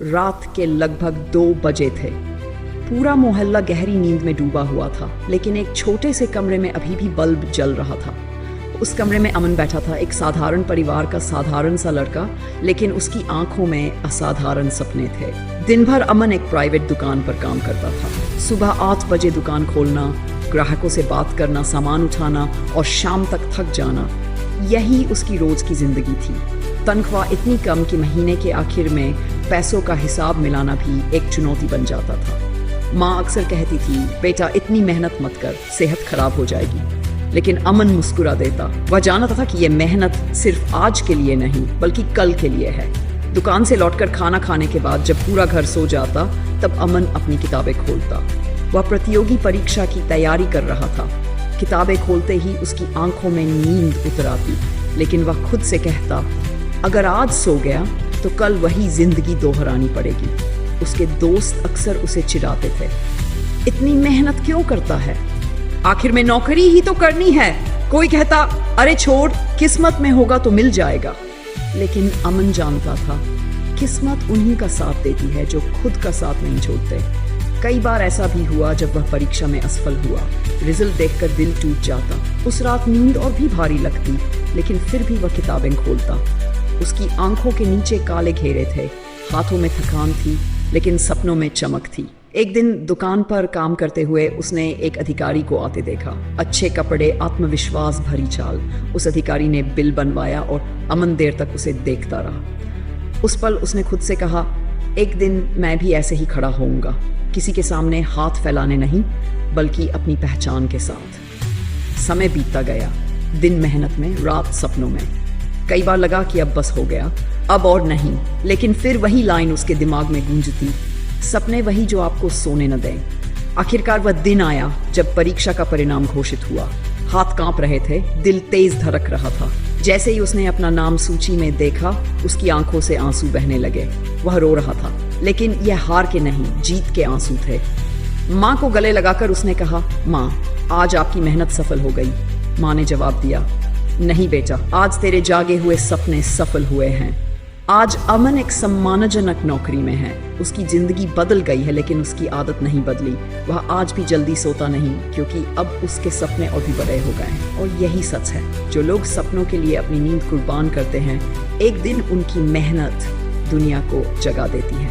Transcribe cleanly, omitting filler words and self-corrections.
रात के लगभग 2 बजे थे। पूरा मोहल्ला गहरी नींद में डूबा हुआ था, लेकिन एक छोटे से कमरे में अभी भी बल्ब जल रहा था। उस कमरे में अमन बैठा था, एक साधारण परिवार का साधारण सा लड़का, लेकिन उसकी आंखों में असाधारण सपने थे। दिन भर अमन एक प्राइवेट दुकान पर काम करता था। सुबह 8 बजे दुकान खोलना, ग्राहकों से बात करना, सामान उठाना और शाम तक थक जाना, यही उसकी रोज की जिंदगी थी। तनख्वाह इतनी कम कि महीने के आखिर में पैसों का हिसाब मिलाना भी एक चुनौती बन जाता था। माँ अक्सर कहती थी, बेटा इतनी मेहनत मत कर, सेहत खराब हो जाएगी। लेकिन अमन मुस्कुरा देता। वह जानता था कि यह मेहनत सिर्फ आज के लिए नहीं, बल्कि कल के लिए है। दुकान से लौटकर खाना खाने के बाद जब पूरा घर सो जाता, तब अमन अपनी किताबें खोलता। वह प्रतियोगी परीक्षा की तैयारी कर रहा था। किताबें खोलते ही उसकी आंखों में नींद उतर आती, लेकिन वह खुद से कहता, अगर आज सो गया तो कल वही जिंदगी दोहरानी पड़ेगी। उसके दोस्त अक्सर उसे चिढ़ाते थे, इतनी मेहनत क्यों करता है, आखिर में नौकरी ही तो करनी है। कोई कहता, अरे छोड़, किस्मत में होगा तो मिल जाएगा। लेकिन अमन जानता था, किस्मत उन्हीं का साथ देती है जो खुद का साथ नहीं छोड़ते। कई बार ऐसा भी हुआ जब वह परीक्षा में असफल हुआ। रिजल्ट देखकर दिल टूट जाता। उस रात नींद और भी भारी लगती, लेकिन फिर भी वह किताबें खोलता। उसकी आंखों के नीचे काले घेरे थे, हाथों में थकान थी, लेकिन सपनों में चमक थी। एक दिन दुकान पर काम करते हुए उसने एक अधिकारी को आते देखा। अच्छे कपड़े, आत्मविश्वास भरी चाल। उस अधिकारी ने बिल बनवाया और अमन देर तक उसे देखता रहा। उस पल उसने खुद से कहा, एक दिन मैं भी ऐसे ही खड़ा होऊंगा, किसी के सामने हाथ फैलाने नहीं, बल्कि अपनी पहचान के साथ। समय बीतता गया, दिन मेहनत में, रात सपनों में। कई बार लगा कि अब बस हो गया, अब और नहीं, लेकिन फिर वही लाइन उसके दिमाग में गूंजती, सपने वही जो आपको सोने न दें। आखिरकार वह दिन आया जब परीक्षा का परिणाम घोषित हुआ। हाथ कांप रहे थे, दिल तेज धड़क रहा था। जैसे ही उसने अपना नाम सूची में देखा, उसकी आंखों से आंसू बहने लगे। वह रो रहा था, लेकिन यह हार के नहीं, जीत के आंसू थे। माँ को गले लगाकर उसने कहा, माँ, आज आपकी मेहनत सफल हो गई। माँ ने जवाब दिया, नहीं बेटा, आज तेरे जागे हुए सपने सफल हुए हैं। आज अमन एक सम्मानजनक नौकरी में है। उसकी जिंदगी बदल गई है, लेकिन उसकी आदत नहीं बदली। वह आज भी जल्दी सोता नहीं, क्योंकि अब उसके सपने और भी बड़े हो गए हैं। और यही सच है, जो लोग सपनों के लिए अपनी नींद कुर्बान करते हैं, एक दिन उनकी मेहनत दुनिया को जगा देती है।